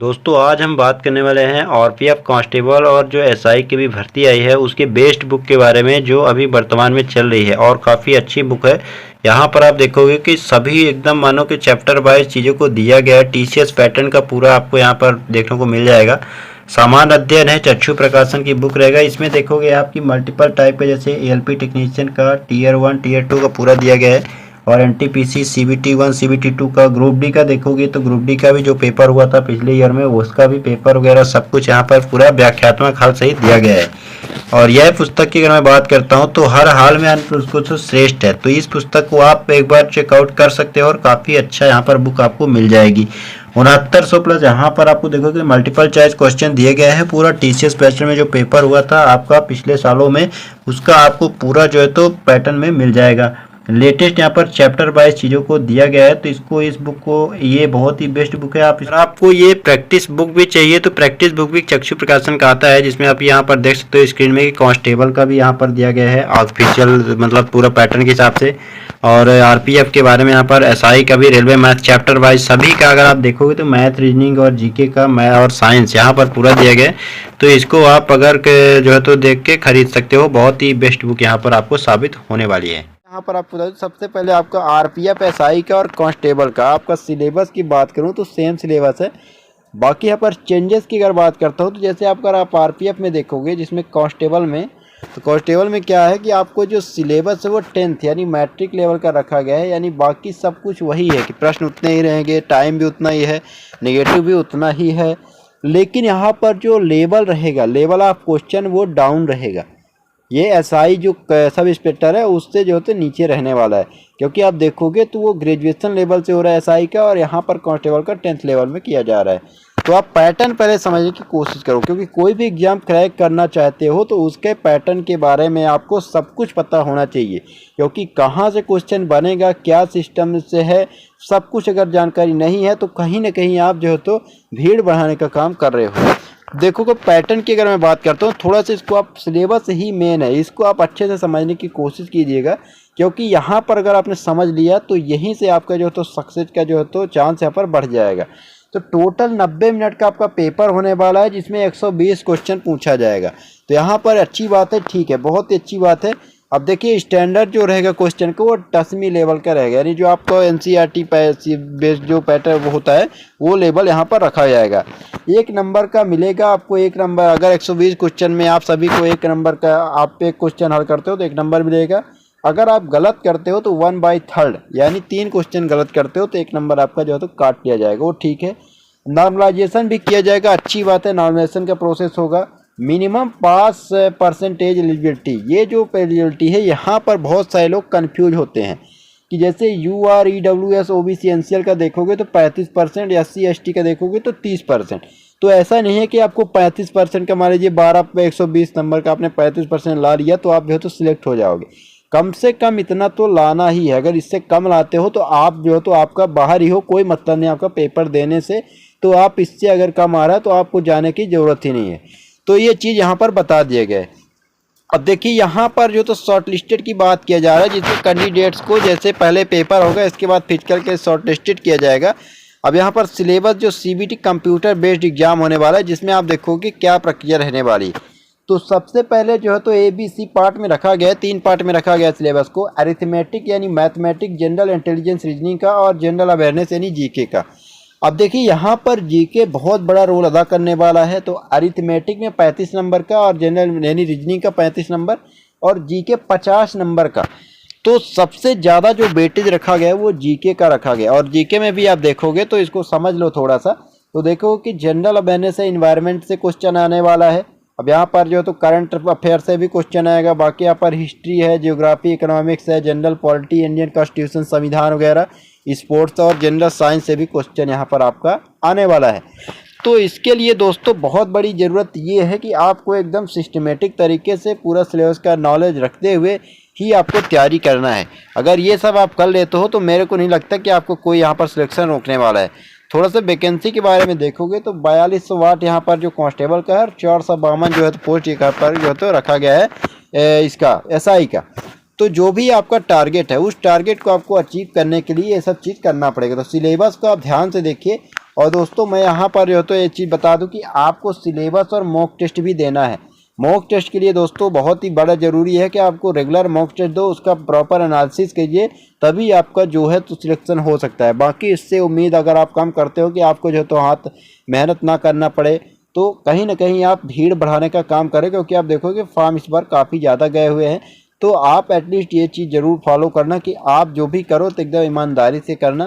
दोस्तों आज हम बात करने वाले हैं आरपीएफ कांस्टेबल और जो एसआई की भी भर्ती आई है उसके बेस्ट बुक के बारे में जो अभी वर्तमान में चल रही है और काफ़ी अच्छी बुक है। यहाँ पर आप देखोगे कि सभी एकदम मानो कि चैप्टर वाइज चीज़ों को दिया गया है। टीसीएस पैटर्न का पूरा आपको यहाँ पर देखने को मिल जाएगा। सामान्य अध्ययन है, चक्षु प्रकाशन की बुक रहेगा। इसमें देखोगे आपकी मल्टीपल टाइप के जैसे एएलपी टेक्नीशियन का टीयर 1 टीयर 2 का पूरा दिया गया है और एनटीपीसी सीबीटी 1 सीबीटी 2 का ग्रुप डी का देखोगे तो ग्रुप डी का भी जो पेपर हुआ था पिछले ईयर में उसका भी पेपर वगैरह सब कुछ यहाँ पर पूरा व्याख्यात्मक हल सहित दिया गया है। और यह पुस्तक की अगर मैं बात करता हूँ तो हर हाल में उसको तो श्रेष्ठ है, तो इस पुस्तक को आप एक बार चेकआउट कर सकते हो और काफ़ी अच्छा यहाँ पर बुक आपको मिल जाएगी। 6900 प्लस यहाँ पर आपको देखोगे मल्टीपल चॉइस क्वेश्चन दिए गए हैं। पूरा टीसीएस पैटर्न में जो पेपर हुआ था आपका पिछले सालों में उसका आपको पूरा जो है तो पैटर्न में मिल जाएगा। लेटेस्ट यहाँ पर चैप्टर वाइज चीज़ों को दिया गया है, तो इसको इस बुक को ये बहुत ही बेस्ट बुक है। आपको ये प्रैक्टिस बुक भी चाहिए तो प्रैक्टिस बुक भी चक्षु प्रकाशन का आता है, जिसमें आप यहाँ पर देख सकते हो स्क्रीन में कि कांस्टेबल का भी यहाँ पर दिया गया है ऑफिशियल मतलब पूरा पैटर्न के हिसाब से। और आरपीएफ के बारे में यहाँ पर एसआई का भी, रेलवे मैथ चैप्टर वाइज सभी का अगर आप देखोगे तो मैथ रीजनिंग और जीके का मैं और साइंस यहाँ पर पूरा दिया गया है। तो इसको आप अगर जो है तो देख के खरीद सकते हो। बहुत ही बेस्ट बुक यहाँ पर आपको साबित होने वाली है। यहाँ पर आपको बता दूं, सबसे पहले आपका आरपीएफ एसआई का और कांस्टेबल का आपका सिलेबस की बात करूँ तो सेम सिलेबस है। बाकी यहाँ पर चेंजेस की अगर बात करता हूँ तो जैसे अगर आप आरपीएफ में देखोगे जिसमें कांस्टेबल में, तो कांस्टेबल में क्या है कि आपको जो सिलेबस है वो 10th यानी मैट्रिक लेवल का रखा गया है। यानी बाकी सब कुछ वही है कि प्रश्न उतने ही रहेंगे, टाइम भी उतना ही है, नेगेटिव भी उतना ही है। लेकिन यहाँ पर जो लेवल रहेगा, लेवल ऑफ क्वेश्चन वो डाउन रहेगा। ये एसआई जो सब इंस्पेक्टर है उससे जो है नीचे रहने वाला है, क्योंकि आप देखोगे तो वो ग्रेजुएशन लेवल से हो रहा है एसआई का और यहाँ पर कांस्टेबल का 10th लेवल में किया जा रहा है। तो आप पैटर्न पहले समझने की कोशिश करो, क्योंकि कोई भी एग्जाम क्रैक करना चाहते हो तो उसके पैटर्न के बारे में आपको सब कुछ पता होना चाहिए, क्योंकि कहाँ से क्वेश्चन बनेगा, क्या सिस्टम से है, सब कुछ अगर जानकारी नहीं है तो कहीं ना कहीं आप जो है तो भीड़ बढ़ाने का काम कर रहे हो। देखो को पैटर्न की अगर मैं बात करता हूँ, थोड़ा सा इसको आप सिलेबस ही मेन है, इसको आप अच्छे से समझने की कोशिश कीजिएगा, क्योंकि यहाँ पर अगर आपने समझ लिया तो यहीं से आपका जो है तो सक्सेस का जो है तो चांस यहाँ पर बढ़ जाएगा। तो टोटल 90 मिनट का आपका पेपर होने वाला है, जिसमें 120 क्वेश्चन पूछा जाएगा। तो यहाँ पर अच्छी बात है, ठीक है, बहुत ही अच्छी बात है। अब देखिए स्टैंडर्ड जो रहेगा क्वेश्चन का वो 10वीं लेवल का रहेगा, यानी जो आपको एनसीईआरटी बेस्ड जो पैटर्न वो होता है वो लेवल यहाँ पर रखा जाएगा। 1 नंबर का मिलेगा आपको, 1 नंबर अगर 120 क्वेश्चन में आप सभी को 1 नंबर का आप एक क्वेश्चन हल करते हो तो 1 नंबर मिलेगा। अगर आप गलत करते हो तो 1/3 यानी 3 क्वेश्चन गलत करते हो तो 1 नंबर आपका जो है तो काट लिया जाएगा, वो ठीक है। नॉर्मलाइजेशन भी किया जाएगा, अच्छी बात है, नॉर्मलाइजेशन का प्रोसेस होगा। मिनिमम पास परसेंटेज एलिजिबिलिटी, ये जो एलिजिबिलिटी है यहाँ पर बहुत सारे लोग कंफ्यूज होते हैं कि जैसे यूआर ईडब्ल्यूएस ओबीसी एनसीएल का देखोगे तो 35%, एससी एसटी का देखोगे तो 30%। तो ऐसा नहीं है कि आपको 35% का मान लीजिए 12 पे 120 नंबर का आपने 35% ला लिया तो आप जो है तो सिलेक्ट हो जाओगे। कम से कम इतना तो लाना ही है, अगर इससे कम लाते हो तो आप जो है तो आपका बाहर ही हो, कोई मतलब नहीं आपका पेपर देने से। तो आप इससे अगर कम आ रहा है तो आपको जाने की ज़रूरत ही नहीं है। तो ये चीज़ यहाँ पर बता दिए गए। अब देखिए यहाँ पर जो तो शॉर्ट लिस्टेड की बात किया जा रहा है, जिसमें कैंडिडेट्स को जैसे पहले पेपर होगा इसके बाद फिजिकल के शॉर्ट लिस्टेड किया जाएगा। अब यहाँ पर सिलेबस जो सीबीटी कंप्यूटर बेस्ड एग्जाम होने वाला है, जिसमें आप देखोगे क्या प्रक्रिया रहने वाली। तो सबसे पहले जो है तो ABC पार्ट में रखा गया है, 3 पार्ट में रखा गया है सिलेबस को। अरिथमेटिक यानी मैथमेटिक, जनरल इंटेलिजेंस रीजनिंग का और जनरल अवेयरनेस यानी जीके का। अब देखिए यहाँ पर जीके बहुत बड़ा रोल अदा करने वाला है। तो अरिथमेटिक में 35 नंबर का और जनरल यानी रीजनिंग का 35 नंबर और जीके 50 नंबर का। तो सबसे ज़्यादा जो वेटेज रखा गया है वो जीके का रखा गया। और जीके में भी आप देखोगे तो इसको समझ लो थोड़ा सा, तो देखो कि जनरल अवेयरनेस है, इन्वायरमेंट से क्वेश्चन आने वाला है। अब यहाँ पर जो है तो करंट अफेयर से भी क्वेश्चन आएगा। बाकी यहाँ पर हिस्ट्री है, जियोग्राफी, इकोनॉमिक्स है, जनरल पॉलिटी, इंडियन कॉन्स्टिट्यूशन संविधान वगैरह, स्पोर्ट्स और जनरल साइंस से भी क्वेश्चन यहाँ पर आपका आने वाला है। तो इसके लिए दोस्तों बहुत बड़ी ज़रूरत ये है कि आपको एकदम सिस्टमेटिक तरीके से पूरा सिलेबस का नॉलेज रखते हुए ही आपको तैयारी करना है। अगर ये सब आप कर लेते हो तो मेरे को नहीं लगता कि आपको कोई यहाँ पर सिलेक्शन रोकने वाला है। थोड़ा सा वैकेंसी के बारे में देखोगे तो 4200 वाट यहाँ पर जो कांस्टेबल का है, 452 जो है तो पोस्ट यहाँ पर जो है तो रखा गया है इसका एसआई का। तो जो भी आपका टारगेट है उस टारगेट को आपको अचीव करने के लिए ये सब चीज़ करना पड़ेगा। तो सिलेबस को आप ध्यान से देखिए। और दोस्तों मैं यहाँ पर जो तो ये चीज़ बता दूं कि आपको सिलेबस और मॉक टेस्ट भी देना है। मॉक टेस्ट के लिए दोस्तों बहुत ही बड़ा ज़रूरी है कि आपको रेगुलर मॉक टेस्ट दो, उसका प्रॉपर एनालिसिस कीजिए, तभी आपका जो है तो सिलेक्शन हो सकता है। बाकी इससे उम्मीद अगर आप काम करते हो कि आपको जो तो हाथ मेहनत ना करना पड़े, तो कहीं ना कहीं आप भीड़ बढ़ाने का काम करें, क्योंकि आप देखोगे फॉर्म इस बार काफ़ी ज़्यादा गए हुए हैं। तो आप एटलीस्ट ये चीज़ ज़रूर फॉलो करना कि आप जो भी करो तो एकदम ईमानदारी से करना।